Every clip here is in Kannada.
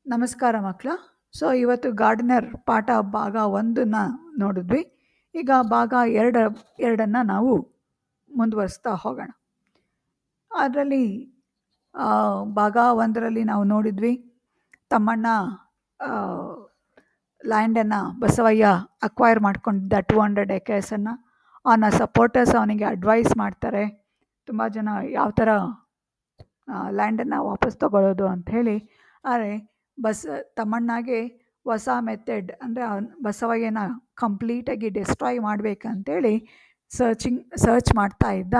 ನಮಸ್ಕಾರ ಮಕ್ಕಳ. ಸೊ ಇವತ್ತು ಗಾರ್ಡನರ್ ಪಾಠ ಭಾಗ 1ನ್ನ ನೋಡಿದ್ವಿ. ಈಗ ಭಾಗ 2ನ್ನು ನಾವು ಮುಂದುವರಿಸ್ತಾ ಹೋಗೋಣ. ಅದರಲ್ಲಿ ಭಾಗ 1ರಲ್ಲಿ ನಾವು ನೋಡಿದ್ವಿ, ತಮ್ಮಣ್ಣ ಲ್ಯಾಂಡನ್ನು ಬಸವಯ್ಯ ಅಕ್ವೈರ್ ಮಾಡ್ಕೊಂಡಿದ್ದ 200 ಎಕರ್ಸನ್ನು. ಅವನ ಸಪೋರ್ಟರ್ಸ್ ಅವನಿಗೆ ಅಡ್ವೈಸ್ ಮಾಡ್ತಾರೆ, ತುಂಬ ಜನ ಯಾವ ಥರ ಲ್ಯಾಂಡನ್ನು ವಾಪಸ್ ತಗೊಳ್ಳೋದು ಅಂಥೇಳಿ. ಆದರೆ ತಮ್ಮಣ್ಣಗೆ ಹೊಸ ಮೆಥಡ್, ಅಂದರೆ ಬಸವಯ್ಯನ ಕಂಪ್ಲೀಟಾಗಿ ಡಿಸ್ಟ್ರಾಯ್ ಮಾಡಬೇಕಂತೇಳಿ ಸರ್ಚ್ ಮಾಡ್ತಾ ಇದ್ದ.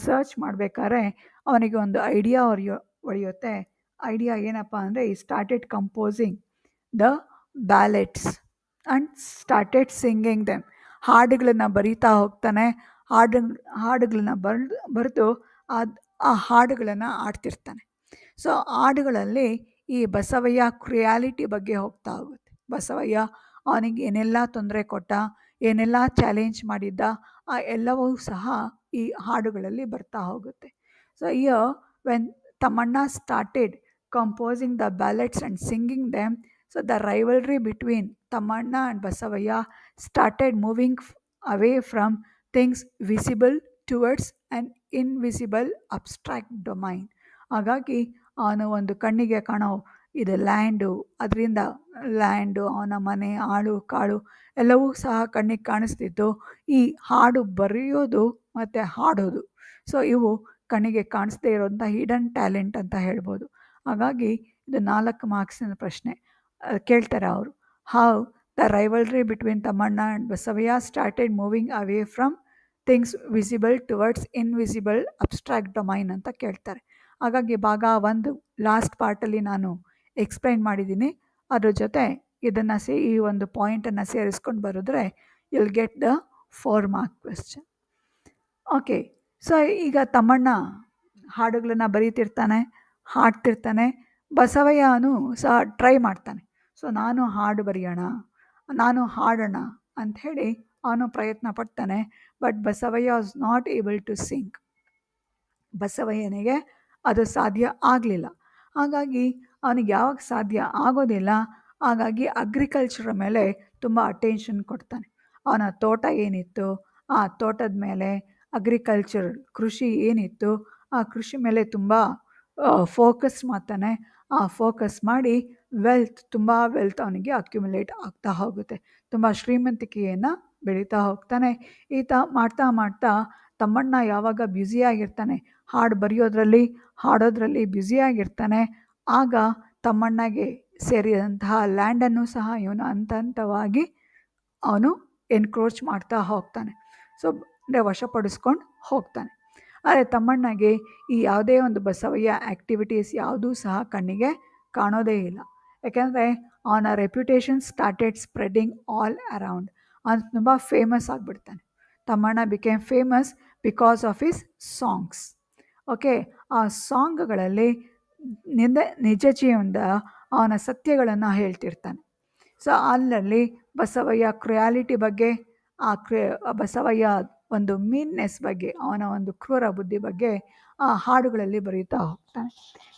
ಸರ್ಚ್ ಮಾಡಬೇಕಾದ್ರೆ ಅವನಿಗೆ ಒಂದು ಐಡಿಯಾ ಹೊಳೆಯುತ್ತೆ. ಐಡಿಯಾ ಏನಪ್ಪ ಅಂದರೆ, ಈ started composing the ballads and started singing them. ಹಾಡುಗಳನ್ನು ಬರೀತಾ ಹೋಗ್ತಾನೆ. ಹಾಡುಗಳನ್ನ ಬರೆದು ಆ ಹಾಡುಗಳನ್ನು ಆಡ್ತಿರ್ತಾನೆ. ಸೊ ಹಾಡುಗಳಲ್ಲಿ ಈ ಬಸವಯ್ಯ ಕ್ರಿಯಾಲಿಟಿ ಬಗ್ಗೆ ಹೋಗ್ತಾ ಹೋಗುತ್ತೆ. ಬಸವಯ್ಯ ಅವನಿಗೆ ಏನೆಲ್ಲ ತೊಂದರೆ ಕೊಟ್ಟ, ಏನೆಲ್ಲ ಚಾಲೆಂಜ್ ಮಾಡಿದ್ದ, ಆ ಎಲ್ಲವೂ ಸಹ ಈ ಹಾಡುಗಳಲ್ಲಿ ಬರ್ತಾ ಹೋಗುತ್ತೆ. So when Thammanna started composing the ballads and singing them, so the rivalry between Thammanna and Basavayya started moving away from things visible towards an invisible abstract domain. ಹಾಗಾಗಿ ಅವನು ಒಂದು ಕಣ್ಣಿಗೆ ಕಾಣೋ ಇದು ಲ್ಯಾಂಡು, ಅದರಿಂದ ಲ್ಯಾಂಡು, ಅವನ ಮನೆ, ಆಳು ಕಾಳು ಎಲ್ಲವೂ ಸಹ ಕಣ್ಣಿಗೆ ಕಾಣಿಸ್ತಿತ್ತು. ಈ ಹಾಡು ಬರೆಯೋದು ಮತ್ತು ಹಾಡೋದು, ಸೊ ಇವು ಕಣ್ಣಿಗೆ ಕಾಣಿಸ್ದೇ ಇರೋಂಥ ಹಿಡನ್ ಟ್ಯಾಲೆಂಟ್ ಅಂತ ಹೇಳ್ಬೋದು. ಹಾಗಾಗಿ ಇದು 4 ಮಾರ್ಕ್ಸಿನ ಪ್ರಶ್ನೆ ಕೇಳ್ತಾರೆ ಅವರು. How the rivalry between Thammanna and Basavayya started moving away from things visible towards invisible abstract domain ಅಂತ ಕೇಳ್ತಾರೆ. ಹಾಗಾಗಿ ಭಾಗ 1 ಲಾಸ್ಟ್ ಪಾರ್ಟಲ್ಲಿ ನಾನು ಎಕ್ಸ್ಪ್ಲೈನ್ ಮಾಡಿದ್ದೀನಿ. ಅದ್ರ ಜೊತೆ ಇದನ್ನು ಈ ಒಂದು ಪಾಯಿಂಟನ್ನು ಸೇರಿಸ್ಕೊಂಡು ಬರೆದ್ರೆ you'll get the 4 mark question. Okay, so ಈಗ ತಮ್ಮಣ್ಣ ಹಾಡುಗಳನ್ನು ಬರೀತಿರ್ತಾನೆ, ಹಾಡ್ತಿರ್ತಾನೆ. ಬಸವಯ್ಯನೂ ಸಹ ಟ್ರೈ ಮಾಡ್ತಾನೆ. ಸೊ ನಾನು ಹಾಡು ಬರೆಯೋಣ, ನಾನು ಹಾಡೋಣ ಅಂಥೇಳಿ ಅವನು ಪ್ರಯತ್ನ ಪಡ್ತಾನೆ. But Basavayya was not able to sing. ಬಸವಯ್ಯನಿಗೆ ಅದು ಸಾಧ್ಯ ಆಗಲಿಲ್ಲ. ಹಾಗಾಗಿ ಅವನಿಗೆ ಯಾವಾಗ ಸಾಧ್ಯ ಆಗೋದಿಲ್ಲ, ಹಾಗಾಗಿ ಅಗ್ರಿಕಲ್ಚರ್ ಮೇಲೆ ತುಂಬ ಅಟೆನ್ಷನ್ ಕೊಡ್ತಾನೆ. ಅವನ ತೋಟ ಏನಿತ್ತು, ಆ ತೋಟದ ಮೇಲೆ ಅಗ್ರಿಕಲ್ಚರ್ ಕೃಷಿ ಏನಿತ್ತು, ಆ ಕೃಷಿ ಮೇಲೆ ತುಂಬ ಫೋಕಸ್ ಮಾಡ್ತಾನೆ. ಆ ಫೋಕಸ್ ಮಾಡಿ ತುಂಬ ವೆಲ್ತ್ ಅವನಿಗೆ ಅಕ್ಯುಮುಲೇಟ್ ಆಗ್ತಾ ಹೋಗುತ್ತೆ. ತುಂಬ ಶ್ರೀಮಂತಿಕೆಯನ್ನು ಬೆಳೀತಾ ಹೋಗ್ತಾನೆ. ಈತ ಮಾಡ್ತಾ ಮಾಡ್ತಾ ತಮ್ಮಣ್ಣ ಯಾವಾಗ ಬ್ಯುಸಿಯಾಗಿರ್ತಾನೆ, ಹಾಡು ಬರೆಯೋದ್ರಲ್ಲಿ ಹಾಡೋದ್ರಲ್ಲಿ ಬ್ಯುಸಿಯಾಗಿರ್ತಾನೆ, ಆಗ ತಮ್ಮಣ್ಣಗೆ ಸೇರಿದಂತಹ ಲ್ಯಾಂಡನ್ನು ಸಹ ಇವನು ಹಂತವಾಗಿ ಅವನು ಎನ್ಕ್ರೋಚ್ ಮಾಡ್ತಾ ಹೋಗ್ತಾನೆ. ಸೊ ಅಂದರೆ ವಶಪಡಿಸ್ಕೊಂಡು ಹೋಗ್ತಾನೆ. ಆದರೆ ತಮ್ಮಣ್ಣಗೆ ಈ ಯಾವುದೇ ಒಂದು ಬಸವಯ್ಯ ಆ್ಯಕ್ಟಿವಿಟೀಸ್ ಯಾವುದೂ ಸಹ ಕಣ್ಣಿಗೆ ಕಾಣೋದೇ ಇಲ್ಲ. ಯಾಕೆಂದರೆ ಅವನ reputation started spreading all around. ಅವನು ತುಂಬ ಫೇಮಸ್ ಆಗಿಬಿಡ್ತಾನೆ. Thammanna became famous because of his songs. Okay, ಆ ಸಾಂಗ್ಗಳಲ್ಲಿ ನಿಜ ಜೀವನದ ಅವನ ಸತ್ಯಗಳನ್ನು ಹೇಳ್ತಿರ್ತಾನೆ. ಸೊ ಅಲ್ಲಲ್ಲಿ ಬಸವಯ್ಯ ಕ್ರಿಯಾಲಿಟಿ ಬಗ್ಗೆ, ಬಸವಯ್ಯ ಒಂದು ಮೀನ್ನೆಸ್ ಬಗ್ಗೆ, ಅವನ ಒಂದು ಕ್ರೂರ ಬುದ್ಧಿ ಬಗ್ಗೆ ಆ ಹಾಡುಗಳಲ್ಲಿ ಬರೀತಾ ಹೋಗ್ತಾನೆ.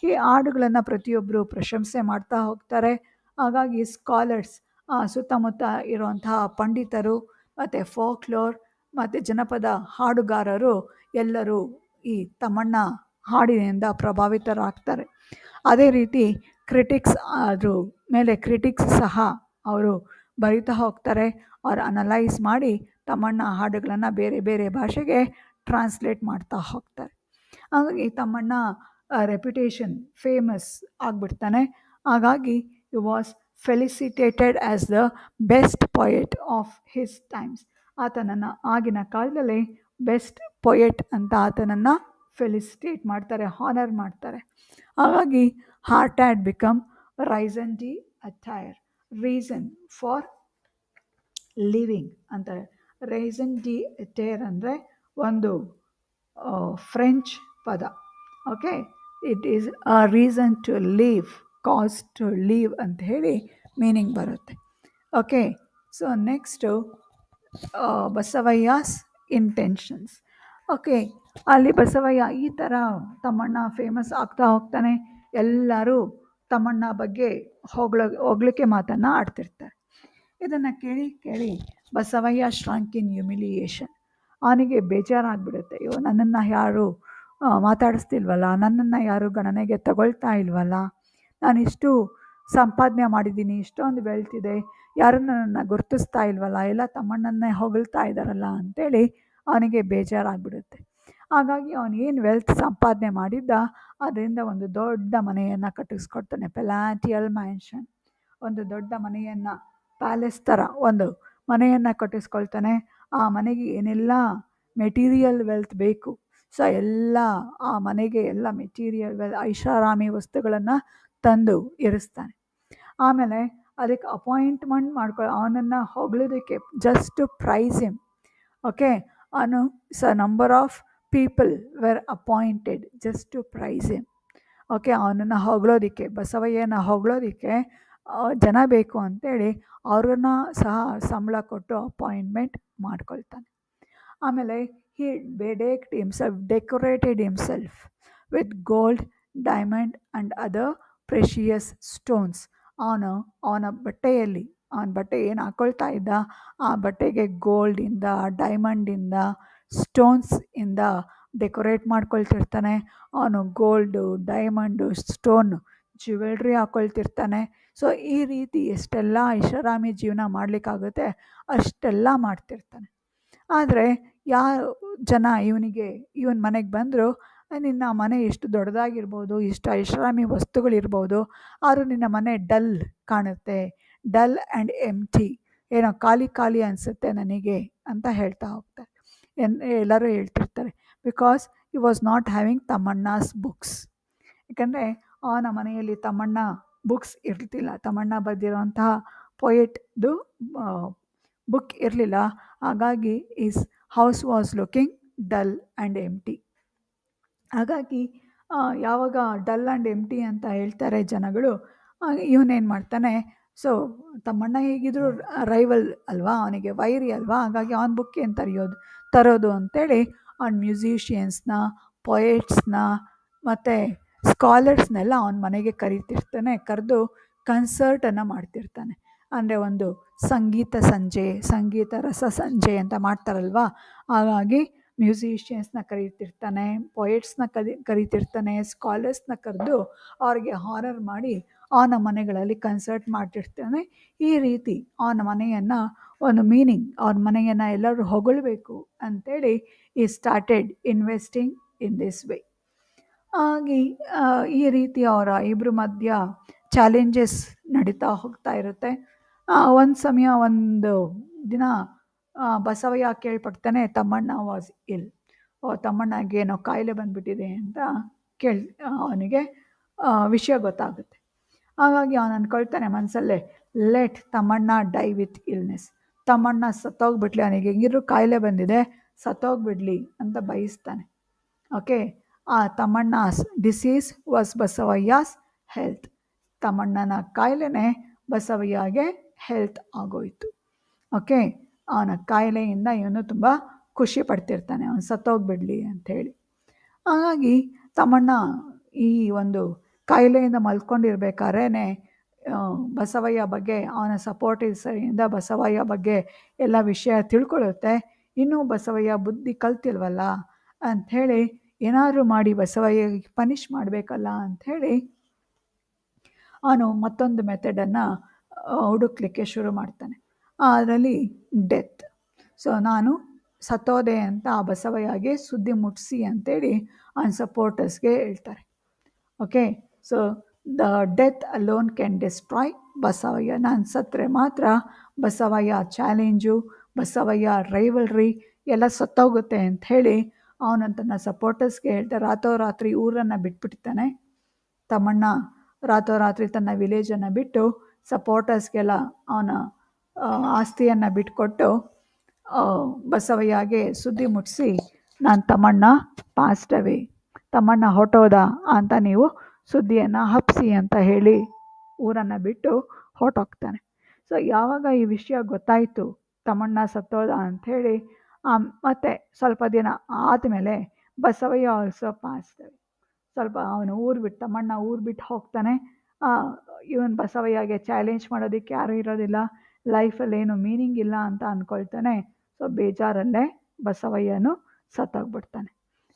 ಈ ಹಾಡುಗಳನ್ನು ಪ್ರತಿಯೊಬ್ಬರು ಪ್ರಶಂಸೆ ಮಾಡ್ತಾ ಹೋಗ್ತಾರೆ. ಹಾಗಾಗಿ ಸ್ಕಾಲರ್ಸ್, ಸುತ್ತಮುತ್ತ ಇರುವಂತಹ ಪಂಡಿತರು ಮತ್ತು ಫೋಕ್ಲೋರ್ ಮತ್ತು ಜನಪದ ಹಾಡುಗಾರರು ಎಲ್ಲರೂ ಈ ತಮ್ಮಣ್ಣ ಹಾಡಿನಿಂದ ಪ್ರಭಾವಿತರಾಗ್ತಾರೆ. ಅದೇ ರೀತಿ ಕ್ರಿಟಿಕ್ಸ್, ಅದ್ರ ಮೇಲೆ ಕ್ರಿಟಿಕ್ಸ್ ಸಹ ಅವರು ಬರಿತಾ ಹೋಗ್ತಾರೆ. ಅವ್ರು ಅನಲೈಸ್ ಮಾಡಿ ತಮ್ಮಣ್ಣ ಹಾಡುಗಳನ್ನು ಬೇರೆ ಬೇರೆ ಭಾಷೆಗೆ ಟ್ರಾನ್ಸ್ಲೇಟ್ ಮಾಡ್ತಾ ಹೋಗ್ತಾರೆ. ಹಾಗಾಗಿ ತಮ್ಮಣ್ಣ ರೆಪ್ಯುಟೇಷನ್ ಫೇಮಸ್ ಆಗಿಬಿಡ್ತಾನೆ. ಹಾಗಾಗಿ he was felicitated as the best poet of his times. ಆತನನ್ನು ಆಗಿನ ಕಾಲದಲ್ಲಿ ಬೆಸ್ಟ್ ಪೊಯೆಟ್ ಅಂತ ಆತನನ್ನು ಫೆಲಿಸಿಟೇಟ್ ಮಾಡ್ತಾರೆ, ಹಾನರ್ ಮಾಡ್ತಾರೆ. ಹಾಗಾಗಿ heart had become raison d'être, reason for living ಅಂತಾರೆ. ರೈಸನ್ ಡಿ ಅಟೈರ್ ಅಂದರೆ ಒಂದು ಫ್ರೆಂಚ್ ಪದ. Okay, it is a reason to live, cause to live ಅಂತ ಹೇಳಿ ಮೀನಿಂಗ್ ಬರುತ್ತೆ. Okay, so next Basavayya's intentions. Okay, ಅಲ್ಲಿ ಬಸವಯ್ಯ ಈ ಥರ ತಮ್ಮಣ್ಣ ಫೇಮಸ್ ಆಗ್ತಾ ಹೋಗ್ತಾನೆ. ಎಲ್ಲರೂ ತಮ್ಮಣ್ಣ ಬಗ್ಗೆ ಹೊಗಳಿಕೆ ಮಾತನ್ನು ಆಡ್ತಿರ್ತಾರೆ. ಇದನ್ನು ಕೇಳಿ ಕೇಳಿ ಬಸವಯ್ಯ ಶ್ರಾಂಕ್ ಇನ್ ಹ್ಯುಮಿಲಿಯೇಷನ್. ಅವನಿಗೆ ಬೇಜಾರಾಗ್ಬಿಡುತ್ತೆ. ಅಯ್ಯೋ, ನನ್ನನ್ನು ಯಾರು ಮಾತಾಡಿಸ್ತಿಲ್ವಲ್ಲ, ನನ್ನನ್ನು ಯಾರು ಗಣನೆಗೆ ತಗೊಳ್ತಾ ಇಲ್ವಲ್ಲ, ನಾನಿಷ್ಟು ಸಂಪಾದನೆ ಮಾಡಿದ್ದೀನಿ, ಇಷ್ಟೊಂದು ವೆಲ್ತ್ ಇದೆ, ಯಾರು ನನ್ನನ್ನು ಗುರುತಿಸ್ತಾ ಇಲ್ವಲ್ಲ, ಎಲ್ಲ ತಮ್ಮಣ್ಣನ್ನೇ ಹೊಗಳ್ತಾ ಇದ್ದಾರಲ್ಲ ಅಂಥೇಳಿ ಅವನಿಗೆ ಬೇಜಾರಾಗ್ಬಿಡುತ್ತೆ. ಹಾಗಾಗಿ ಅವನು ಏನು ವೆಲ್ತ್ ಸಂಪಾದನೆ ಮಾಡಿದ್ದ ಅದರಿಂದ ಒಂದು ದೊಡ್ಡ ಮನೆಯನ್ನು ಕಟ್ಟಿಸ್ಕೊಡ್ತಾನೆ, ಪೆಲಾಟಿಯಲ್ ಮ್ಯಾನ್ಷನ್. ಒಂದು ದೊಡ್ಡ ಮನೆಯನ್ನು, ಪ್ಯಾಲೇಸ್ ಥರ ಒಂದು ಮನೆಯನ್ನು ಕಟ್ಟಿಸ್ಕೊಳ್ತಾನೆ. ಆ ಮನೆಗೆ ಏನೆಲ್ಲ ಮೆಟೀರಿಯಲ್ ವೆಲ್ತ್ ಬೇಕು, ಸೊ ಎಲ್ಲ ಆ ಮನೆಗೆ ಎಲ್ಲ ಮೆಟೀರಿಯಲ್ ಐಷಾರಾಮಿ ವಸ್ತುಗಳನ್ನು ತಂದು ಇರಿಸ್ತಾನೆ. ಆಮೇಲೆ ಅದಕ್ಕೆ ಅಪಾಯಿಂಟ್ಮೆಂಟ್ ಅವನನ್ನು ಹೊಗಳೋದಕ್ಕೆ, just to praise him. Okay, ಅವನು number of people were appointed just to praise him. Okay, ಅವನನ್ನು ಹೊಗಳೋದಕ್ಕೆ, ಬಸವಯ್ಯನ ಹೊಗಳೋದಕ್ಕೆ ಜನ ಬೇಕು ಅಂತೇಳಿ ಅವ್ರನ್ನ ಸಹ ಸಂಬಳ ಕೊಟ್ಟು ಅಪಾಯಿಂಟ್ಮೆಂಟ್ ಮಾಡ್ಕೊಳ್ತಾನೆ. ಆಮೇಲೆ he decorated himself with gold, diamond and other precious stones. ಅವನ ಬಟ್ಟೆಯಲ್ಲಿ, ಅವನ ಬಟ್ಟೆ ಏನು ಹಾಕೊಳ್ತಾ ಇದ್ದ ಆ ಬಟ್ಟೆಗೆ ಗೋಲ್ಡಿಂದ, ಡೈಮಂಡಿಂದ, ಸ್ಟೋನ್ಸಿಂದ ಡೆಕೋರೇಟ್ ಮಾಡ್ಕೊಳ್ತಿರ್ತಾನೆ. ಅವನು ಗೋಲ್ಡು, ಡೈಮಂಡು, ಸ್ಟೋನು ಜ್ಯುವೆಲ್ರಿ ಹಾಕ್ಕೊಳ್ತಿರ್ತಾನೆ. ಸೊ ಈ ರೀತಿ ಎಷ್ಟೆಲ್ಲ ಐಷಾರಾಮಿ ಜೀವನ ಮಾಡಲಿಕ್ಕಾಗುತ್ತೆ ಅಷ್ಟೆಲ್ಲ ಮಾಡ್ತಿರ್ತಾನೆ. ಆದರೆ ಯಾವ ಜನ ಇವನ ಮನೆಗೆ ಬಂದರು, ನಿನ್ನ ಮನೆ ಎಷ್ಟು ದೊಡ್ಡದಾಗಿರ್ಬೋದು, ಇಷ್ಟು ಐಷಾರಾಮಿ ವಸ್ತುಗಳಿರ್ಬೋದು, ಆದರೂ ನಿನ್ನ ಮನೆ ಡಲ್ ಕಾಣುತ್ತೆ, ಡಲ್ ಆ್ಯಂಡ್ ಎಂಟಿ, ಏನೋ ಖಾಲಿ ಖಾಲಿ ಅನಿಸುತ್ತೆ ನನಗೆ ಅಂತ ಹೇಳ್ತಾ ಹೋಗ್ತಾರೆ. ಎಲ್ಲರೂ ಹೇಳ್ತಿರ್ತಾರೆ, because he was not having Thammanna's books. ಯಾಕಂದರೆ ಅವನ ಮನೆಯಲ್ಲಿ ತಮ್ಮಣ್ಣ ಬುಕ್ಸ್ ಇರ್ತಿಲ್ಲ, ತಮ್ಮಣ್ಣ ಬರೆದಿರೋಂತಹ ಪೊಯೆಟ್ದು ಬುಕ್ ಇರಲಿಲ್ಲ. ಹಾಗಾಗಿ his house was looking dull and empty. ಹಾಗಾಗಿ ಯಾವಾಗ ಡಲ್ ಆ್ಯಂಡ್ ಎಂಟಿ ಅಂತ ಹೇಳ್ತಾರೆ ಜನಗಳು, ಇವನೇನು ಮಾಡ್ತಾನೆ, ಸೊ ತಮ್ಮಣ್ಣ ಹೇಗಿದ್ರು ರೈವಲ್ ಅಲ್ವಾ, ಅವನಿಗೆ ವೈರಿ ಅಲ್ವಾ, ಹಾಗಾಗಿ ಅವನ ಬುಕ್ ಏನು ತರೋದು ಅಂತೇಳಿ ಅವನ ಮ್ಯೂಸಿಷಿಯನ್ಸ್ನ, ಪೊಯೆಟ್ಸ್ನ ಮತ್ತು ಸ್ಕಾಲರ್ಸ್ನೆಲ್ಲ ಅವನ ಮನೆಗೆ ಕರೀತಿರ್ತಾನೆ. ಕರೆದು ಕನ್ಸರ್ಟನ್ನು ಮಾಡ್ತಿರ್ತಾನೆ. ಅಂದರೆ ಒಂದು ಸಂಗೀತ ಸಂಜೆ, ಸಂಗೀತ ರಸ ಸಂಜೆ ಅಂತ ಮಾಡ್ತಾರಲ್ವ, ಹಾಗಾಗಿ ಮ್ಯೂಸಿಷಿಯನ್ಸ್ನ ಕರೀತಿರ್ತಾನೆ, ಪೊಯೆಟ್ಸ್ನ ಕರೀತಿರ್ತಾನೆ, ಸ್ಕಾಲರ್ಸ್ನ ಕರೆದು ಅವ್ರಿಗೆ ಹಾನರ್ ಮಾಡಿ ಅವನ ಮನೆಗಳಲ್ಲಿ ಕನ್ಸರ್ಟ್ ಮಾಡ್ತಿರ್ತಾನೆ. ಈ ರೀತಿ ಅವನ ಮನೆಯನ್ನು ಒಂದು ಮೀನಿಂಗ್, ಅವನ ಮನೆಯನ್ನು ಎಲ್ಲರೂ ಹೊಗಳಬೇಕು ಅಂಥೇಳಿ ಈ started investing in this way. ಹಾಗೆ ಈ ರೀತಿ ಅವರ ಇಬ್ಬರ ಮಧ್ಯ ಚಾಲೆಂಜಸ್ ನಡೀತಾ ಹೋಗ್ತಾ ಇರುತ್ತೆ. ಒಂದು ಸಮಯ, ಒಂದು ದಿನ ಬಸವಯ್ಯ ಕೇಳ್ಪಡ್ತಾನೆ, ತಮ್ಮಣ್ಣ ವಾಸ್ ಇಲ್. ತಮ್ಮಣ್ಣಗೆ ಏನೋ ಕಾಯಿಲೆ ಬಂದುಬಿಟ್ಟಿದೆ ಅಂತ ಅವನಿಗೆ ವಿಷಯ ಗೊತ್ತಾಗುತ್ತೆ. ಹಾಗಾಗಿ ಅವನು ಅಂದ್ಕೊಳ್ತಾನೆ ಮನಸ್ಸಲ್ಲೇ, let Thammanna die with illness. Thammanna ಸತ್ತೋಗ್ಬಿಡ್ಲಿ, ಅವನಿಗೆ ಹೆಂಗಿದ್ರು ಕಾಯಿಲೆ ಬಂದಿದೆ, ಸತ್ತೋಗ್ಬಿಡ್ಲಿ ಅಂತ ಬಯಸ್ತಾನೆ. ಓಕೆ, ಆ Thammanna's disease was Basavayya's health. ತಮ್ಮಣ್ಣನ ಕಾಯಿಲೆನೇ ಬಸವಯ್ಯಗೆ ಹೆಲ್ತ್ ಆಗೋಯಿತು. ಓಕೆ, ಅವನ ಕಾಯಿಲೆಯಿಂದ ಇವನು ತುಂಬ ಖುಷಿ ಪಡ್ತಿರ್ತಾನೆ, ಅವನು ಸತ್ತೋಗ್ಬಿಡ್ಲಿ ಅಂಥೇಳಿ. ಹಾಗಾಗಿ ತಮ್ಮಣ್ಣ ಈ ಒಂದು ಕಾಯಿಲೆಯಿಂದ ಮಲ್ಕೊಂಡಿರ್ಬೇಕಾದ್ರೇ ಬಸವಯ್ಯ ಬಗ್ಗೆ, ಅವನ ಸಪೋರ್ಟಿವ್ಸಿಂದ ಬಸವಯ್ಯ ಬಗ್ಗೆ ಎಲ್ಲ ವಿಷಯ ತಿಳ್ಕೊಳ್ಳುತ್ತೆ. ಇನ್ನೂ ಬಸವಯ್ಯ ಬುದ್ಧಿ ಕಲ್ತಿಲ್ವಲ್ಲ ಅಂಥೇಳಿ, ಏನಾದರೂ ಮಾಡಿ ಬಸವಯ್ಯಗೆ ಪನಿಷ್ ಮಾಡಬೇಕಲ್ಲ ಅಂಥೇಳಿ ಅವನು ಮತ್ತೊಂದು ಮೆಥಡನ್ನು ಹುಡುಕ್ಲಿಕ್ಕೆ ಶುರು ಮಾಡ್ತಾನೆ. ಅದರಲ್ಲಿ ಡೆತ್. ಸೊ ನಾನು ಸತ್ತೋದೆ ಅಂತ ಆ ಬಸವಯ್ಯಗೆ ಸುದ್ದಿ ಮುಟ್ಟಿಸಿ ಅಂತೇಳಿ ಅವನ ಸಪೋರ್ಟರ್ಸ್ಗೆ ಹೇಳ್ತಾರೆ. Okay, so the death alone can destroy Basavayya. ನಾನು ಸತ್ತರೆ ಮಾತ್ರ ಬಸವಯ್ಯ ಚಾಲೆಂಜು, ಬಸವಯ್ಯ ರೈವಲ್ರಿ ಎಲ್ಲ ಸತ್ತೋಗುತ್ತೆ ಅಂಥೇಳಿ ಅವನು ತನ್ನ ಸಪೋರ್ಟರ್ಸ್ಗೆ ಹೇಳ್ತಾರೆ. ರಾತ್ರೋರಾತ್ರಿ ಊರನ್ನು ಬಿಟ್ಬಿಡ್ತಾನೆ ತಮ್ಮಣ್ಣ. ರಾತ್ರೋರಾತ್ರಿ ತನ್ನ ವಿಲೇಜನ್ನು ಬಿಟ್ಟು ಸಪೋರ್ಟರ್ಸ್ಗೆಲ್ಲ ಅವನ ಆಸ್ತಿಯನ್ನು ಬಿಟ್ಕೊಟ್ಟು ಬಸವಯ್ಯಗೆ ಸುದ್ದಿ ಮುಟ್ಟಿಸಿ, ನಾನು ತಮ್ಮಣ್ಣ ಪಾಸ್ಟ್ ಅವೇ, ತಮ್ಮಣ್ಣ ಹೊರಟೋದ ಅಂತ ನೀವು ಸುದ್ದಿಯನ್ನು ಹಬ್ಬಿಸಿ ಅಂತ ಹೇಳಿ ಊರನ್ನು ಬಿಟ್ಟು ಹೊರಟೋಗ್ತಾನೆ. ಸೊ ಯಾವಾಗ ಈ ವಿಷಯ ಗೊತ್ತಾಯಿತು ತಮ್ಮಣ್ಣ ಸತ್ತೋದ ಅಂಥೇಳಿ, ಮತ್ತು ಸ್ವಲ್ಪ ದಿನ ಆದಮೇಲೆ ಬಸವಯ್ಯ ಆಲ್ಸೋ ಪಾಸ್ಟ್ ಅವೇ. ಸ್ವಲ್ಪ ಅವನು ತಮ್ಮಣ್ಣ ಊರು ಬಿಟ್ಟು ಹೋಗ್ತಾನೆ. ಇವನ್ ಬಸವಯ್ಯಗೆ ಚಾಲೆಂಜ್ ಮಾಡೋದಕ್ಕೆ ಯಾರೂ ಇರೋದಿಲ್ಲ, ಲೈಫಲ್ಲಿ ಏನು ಮೀನಿಂಗ್ ಇಲ್ಲ ಅಂತ ಅಂದ್ಕೊಳ್ತಾನೆ. ಸೊ ಬೇಜಾರಲ್ಲೇ ಬಸವಯ್ಯನು ಸತ್ತೋಗ್ಬಿಡ್ತಾನೆ.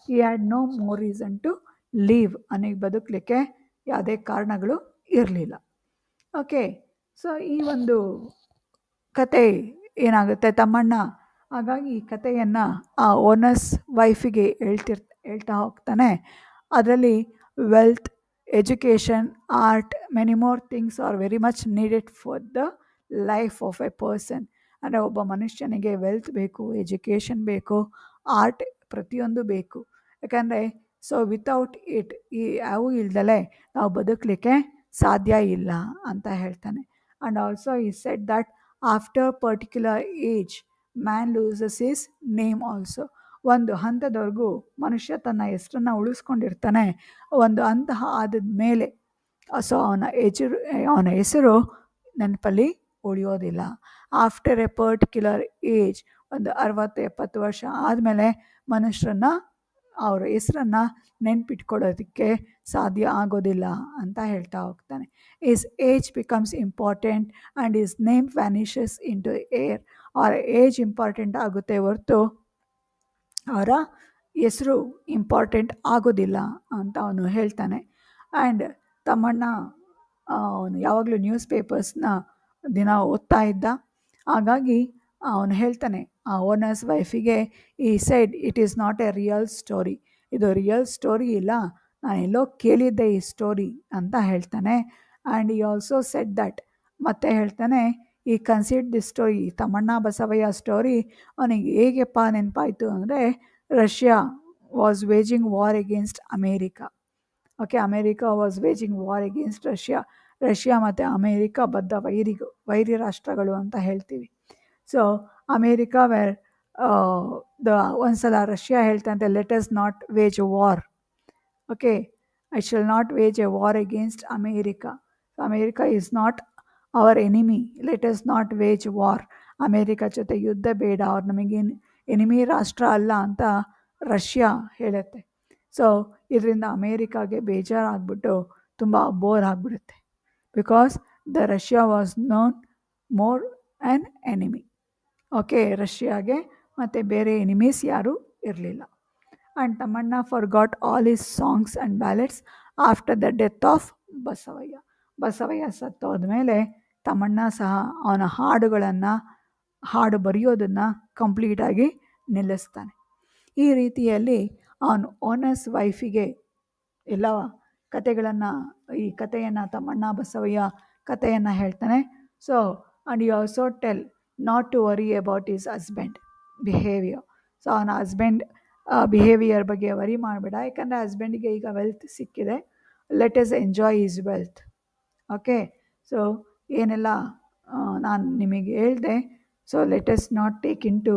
He had no more reason to live, ಅವನಿಗೆ ಬದುಕಲಿಕ್ಕೆ ಯಾವುದೇ ಕಾರಣಗಳು ಇರಲಿಲ್ಲ. ಓಕೆ, ಸೊ ಈ ಒಂದು ಕತೆ ಏನಾಗುತ್ತೆ, ತಮ್ಮಣ್ಣ ಹಾಗಾಗಿ ಈ ಕಥೆಯನ್ನು ಆ ಓನರ್ಸ್ ವೈಫಿಗೆ ಹೇಳ್ತಾ ಹೋಗ್ತಾನೆ. ಅದರಲ್ಲಿ wealth, education, art, many more things are very much needed for the life of A person. ಅಂದರೆ ಒಬ್ಬ ಮನುಷ್ಯನಿಗೆ ವೆಲ್ತ್ ಬೇಕು, ಎಜುಕೇಷನ್ ಬೇಕು, ಆರ್ಟ್ ಪ್ರತಿಯೊಂದು ಬೇಕು. ಯಾಕಂದರೆ ಸೊ ವಿತೌಟ್ ಇಟ್, ಈ ಯಾವೂ ಇಲ್ದಲೆ ನಾವು ಬದುಕಲಿಕ್ಕೆ ಸಾಧ್ಯ ಇಲ್ಲ ಅಂತ ಹೇಳ್ತಾನೆ. And also he said that after particular age man loses his name also. ಒಂದು ಹಂತದವರೆಗೂ ಮನುಷ್ಯ ತನ್ನ ಹೆಸರನ್ನು ಉಳಿಸ್ಕೊಂಡಿರ್ತಾನೆ, ಒಂದು ಹಂತ ಆದ ಮೇಲೆ ಸೊ ಅವನ ಹೆಸರು ನೆನಪಲ್ಲಿ ಉಳಿಯೋದಿಲ್ಲ. ಆಫ್ಟರ್ ಎ ಪರ್ಟಿಕ್ಯುಲರ್ ಏಜ್, ಒಂದು 60-70 ವರ್ಷ ಆದಮೇಲೆ ಮನುಷ್ಯರನ್ನ ಅವರ ಹೆಸರನ್ನು ನೆನ್ಪಿಟ್ಕೊಳ್ಳೋದಕ್ಕೆ ಸಾಧ್ಯ ಆಗೋದಿಲ್ಲ ಅಂತ ಹೇಳ್ತಾ ಹೋಗ್ತಾನೆ. His age becomes important and his name vanishes into air. ಅವರ ಏಜ್ ಇಂಪಾರ್ಟೆಂಟ್ ಆಗುತ್ತೆ ಹೊರತು ಅವರ ಹೆಸರು ಇಂಪಾರ್ಟೆಂಟ್ ಆಗೋದಿಲ್ಲ ಅಂತ ಅವನು ಹೇಳ್ತಾನೆ. ಆ್ಯಂಡ್ ತಮ್ಮಣ್ಣ ಅವನು ಯಾವಾಗಲೂ ನ್ಯೂಸ್ ಪೇಪರ್ಸ್ನ ದಿನ ಓದ್ತಾ ಇದ್ದ. ಹಾಗಾಗಿ ಅವನು ಹೇಳ್ತಾನೆ ಆ owners ವೈಫಿಗೆ, he said it is not A real story, ಇದು ರಿಯಲ್ ಸ್ಟೋರಿ ಇಲ್ಲ, ನಾನು ಎಲ್ಲೋ ಕೇಳಿದ್ದೆ ಈ ಸ್ಟೋರಿ ಅಂತ ಹೇಳ್ತಾನೆ. ಆ್ಯಂಡ್ ಈ ಆಲ್ಸೋ ಸೆಡ್ ದಟ್, ಮತ್ತೆ ಹೇಳ್ತಾನೆ he consider the story, Thammanna Basavayya story ಅವನಿಗೆ ಹೇಗೆಪ್ಪ ನೆನಪಾಯಿತು ಅಂದರೆ, Russia was waging war against America. Okay, America was waging war against Russia. Russia ಮತ್ತು ಅಮೇರಿಕಾ ಬದ್ಧ ವೈರಿ ರಾಷ್ಟ್ರಗಳು ಅಂತ ಹೇಳ್ತೀವಿ. ಸೊ ಅಮೇರಿಕಾ ವೇರ್ ಒಂದ್ಸಲ ರಷ್ಯಾ ಹೇಳ್ತಂತೆ, let us not wage a war. Okay, I shall not wage a war against America. America is not our enemy, let us not wage war. America ಜೊತೆ ಯುದ್ಧ ಬೇಡ, ಅವ್ರು ನಮಗೆ ಎನಿಮಿ ರಾಷ್ಟ್ರ ಅಲ್ಲ ಅಂತ ರಷ್ಯಾ ಹೇಳುತ್ತೆ. ಸೊ ಇದರಿಂದ ಅಮೇರಿಕಾಗೆ ಬೇಜಾರಾಗ್ಬಿಟ್ಟು ತುಂಬ ಬೋರ್ ಆಗಿಬಿಡುತ್ತೆ. Because the Russia was known more an enemy. Okay, ರಷ್ಯಾಗೆ ಮತ್ತು ಬೇರೆ ಎನಿಮೀಸ್ ಯಾರೂ ಇರಲಿಲ್ಲ. And Thammanna forgot all his songs and ballads after the death of Basavayya. Basavayya ಸತ್ತೋದ್ಮೇಲೆ ತಮ್ಮಣ್ಣ ಸಹ ಅವನ ಹಾಡು ಬರೆಯೋದನ್ನು ಕಂಪ್ಲೀಟಾಗಿ ನಿಲ್ಲಿಸ್ತಾನೆ. ಈ ರೀತಿಯಲ್ಲಿ ಅವನು ಓನರ್ಸ್ ವೈಫಿಗೆ ಎಲ್ಲ ಈ ಕಥೆಯನ್ನು ತಮ್ಮಣ್ಣ ಬಸವಯ್ಯ ಕಥೆಯನ್ನು ಹೇಳ್ತಾನೆ. So and you also tell not to worry about his husband behaviour. So ಅವನ ಹಸ್ಬೆಂಡ್ ಬಿಹೇವಿಯರ್ ಬಗ್ಗೆ ವರಿ ಮಾಡಬೇಡ, ಯಾಕಂದರೆ ಹಸ್ಬೆಂಡಿಗೆ ಈಗ ವೆಲ್ತ್ ಸಿಕ್ಕಿದೆ, let us enjoy his wealth. Okay, so ಏನೆಲ್ಲ ನಾನು ನಿಮಗೆ ಹೇಳಿದೆ, so let us not take into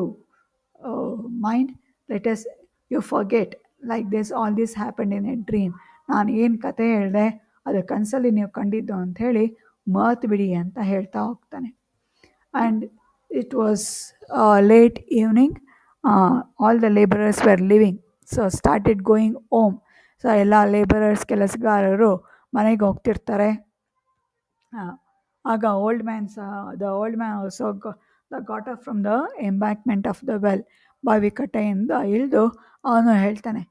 mind, let us you forget like this all this happened in a dream. ನಾನು ಏನು ಕತೆ ಹೇಳಿದೆ ಅದು ಕನಸಲ್ಲಿ ನೀವು ಕಂಡಿದ್ದು ಅಂಥೇಳಿ ಮರ್ತು ಬಿಡಿ ಅಂತ ಹೇಳ್ತಾ ಹೋಗ್ತಾನೆ. And it was late evening, all the labourers were living, so started going home. So ಎಲ್ಲ ಲೇಬರರ್ಸ್, ಕೆಲಸಗಾರರು ಮನೆಗೆ ಹೋಗ್ತಿರ್ತಾರೆ. ಆಗ old man also got up from the embankment of the well. ಬಾವಿ ಕಟ್ಟೆಯಿಂದ ಇಳಿದು ಅವನು ಹೇಳ್ತಾನೆ,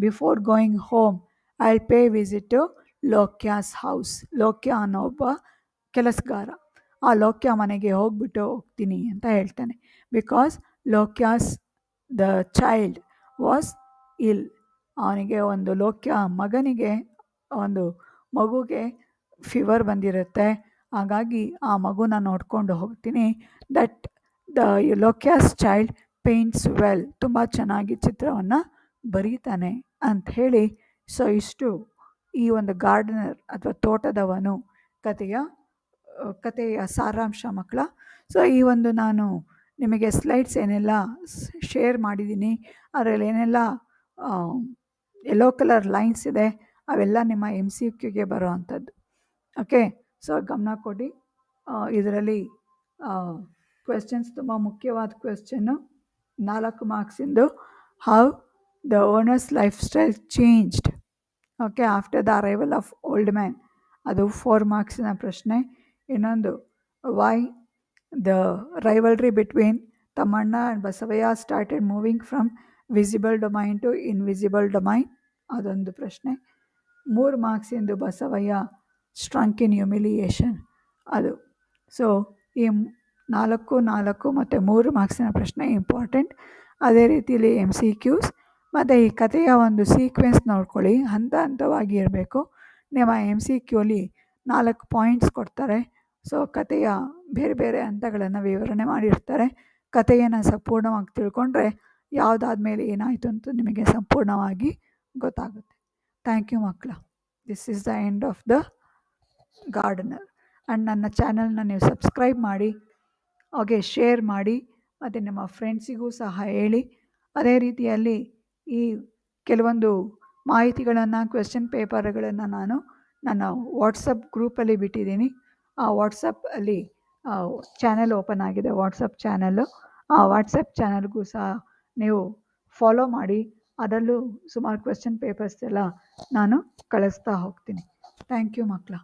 before going home I pay visit to Lokya's house. Lokya ಅನ್ನೋ ಒಬ್ಬ ಕೆಲಸಗಾರ, ಆ ಲೋಕ್ಯ ಮನೆಗೆ ಹೋಗ್ತೀನಿ ಅಂತ ಹೇಳ್ತಾನೆ. Because Lokya's the child was ill. ಅವನಿಗೆ ಒಂದು ಮಗನಿಗೆ ಒಂದು ಮಗುಗೆ ಫೀವರ್ ಬಂದಿರುತ್ತೆ, ಹಾಗಾಗಿ ಆ ಮಗುನ ನೋಡ್ಕೊಂಡು ಹೋಗ್ತೀನಿ. That the Lokya's child paints well, ತುಂಬ ಚೆನ್ನಾಗಿ ಚಿತ್ರವನ್ನು ಬರೀತಾನೆ ಅಂತ ಹೇಳಿ. ಸೊ ಇಷ್ಟು ಈ ಒಂದು ಗಾರ್ಡನರ್ ಅಥವಾ ತೋಟದವನು ಕಥೆಯ ಸಾರಾಂಶ ಮಕ್ಕಳ. ಸೊ ಈ ಒಂದು ನಾನು ನಿಮಗೆ ಸ್ಲೈಡ್ಸ್ ಏನೆಲ್ಲ ಶೇರ್ ಮಾಡಿದ್ದೀನಿ, ಅದರಲ್ಲಿ ಏನೆಲ್ಲ ಯೆಲ್ಲೋ ಕಲರ್ ಲೈನ್ಸ್ ಇದೆ ಅವೆಲ್ಲ ನಿಮ್ಮ MCQಗೆ ಬರೋ ಅಂಥದ್ದು. ಓಕೆ, ಸೊ ಗಮನ ಕೊಡಿ. ಇದರಲ್ಲಿ ಕ್ವೆಶ್ಚನ್ಸ್ ತುಂಬ ಮುಖ್ಯವಾದ ಕ್ವೆಶ್ಚನ್ನು, 4 ಮಾರ್ಕ್ಸಿಂದು. How the owners life style changed okay after the arrival of old man. ಅದು 4 ಮಾರ್ಕ್ಸಿನ ಪ್ರಶ್ನೆ. ಇನ್ನೊಂದು why the rivalry between Thammanna and Basavayya started moving from visible domain to invisible domain, ಅದೊಂದು ಪ್ರಶ್ನೆ. 3 ಮಾರ್ಕ್ಸಿಂದು ಬಸವಯ್ಯ ಸ್ಟ್ರಂಕ್ ಇನ್ ಹ್ಯುಮಿಲಿಯೇಷನ್ ಅದು. ಸೊ ಈ 4 ಮತ್ತು 3 ಮಾರ್ಕ್ಸಿನ ಪ್ರಶ್ನೆ ಇಂಪಾರ್ಟೆಂಟ್. ಅದೇ ರೀತಿಯಲ್ಲಿ MCQs ಮತ್ತು ಈ ಕಥೆಯ ಒಂದು ಸೀಕ್ವೆನ್ಸ್ ನೋಡ್ಕೊಳ್ಳಿ, ಹಂತ ಹಂತವಾಗಿ ಇರಬೇಕು. ನಿಮ್ಮ MCQ ಅಲ್ಲಿ 4 ಪಾಯಿಂಟ್ಸ್ ಕೊಡ್ತಾರೆ. ಸೊ ಕಥೆಯ ಬೇರೆ ಬೇರೆ ಹಂತಗಳನ್ನು ವಿವರಣೆ ಮಾಡಿರ್ತಾರೆ. ಕಥೆಯನ್ನು ಸಂಪೂರ್ಣವಾಗಿ ತಿಳ್ಕೊಂಡ್ರೆ ಯಾವುದಾದ್ಮೇಲೆ ಏನಾಯಿತು ಅಂತ ನಿಮಗೆ ಸಂಪೂರ್ಣವಾಗಿ ಗೊತ್ತಾಗುತ್ತೆ. ಥ್ಯಾಂಕ್ ಯು ಮಕ್ಕಳ. This is the end of the gardener. And ನನ್ನ ಚಾನಲ್ನ ನೀವು ಸಬ್ಸ್ಕ್ರೈಬ್ ಮಾಡಿ, ಹಾಗೆ ಶೇರ್ ಮಾಡಿ, ಮತ್ತು ನಿಮ್ಮ ಫ್ರೆಂಡ್ಸಿಗೂ ಸಹ ಹೇಳಿ. ಅದೇ ರೀತಿಯಲ್ಲಿ ಈ ಕೆಲವೊಂದು ಮಾಹಿತಿಗಳನ್ನು, ಕ್ವೆಶ್ಚನ್ ಪೇಪರ್ಗಳನ್ನು ನಾನು ನನ್ನ ವಾಟ್ಸಪ್ ಗ್ರೂಪಲ್ಲಿ ಬಿಟ್ಟಿದ್ದೀನಿ. ಆ ವಾಟ್ಸಪ್ಪಲ್ಲಿ ಚಾನೆಲ್ ಓಪನ್ ಆಗಿದೆ, ವಾಟ್ಸಪ್ ಚಾನಲ್ಲು. ಆ ವಾಟ್ಸಪ್ ಚಾನಲ್ಗೂ ಸಹ ನೀವು ಫಾಲೋ ಮಾಡಿ. ಅದರಲ್ಲೂ ಸುಮಾರು ಕ್ವೆಶ್ಚನ್ ಪೇಪರ್ಸ್ ಎಲ್ಲ ನಾನು ಕಳಿಸ್ತಾ ಹೋಗ್ತೀನಿ. ಥ್ಯಾಂಕ್ ಯು ಮಕ್ಕಳ.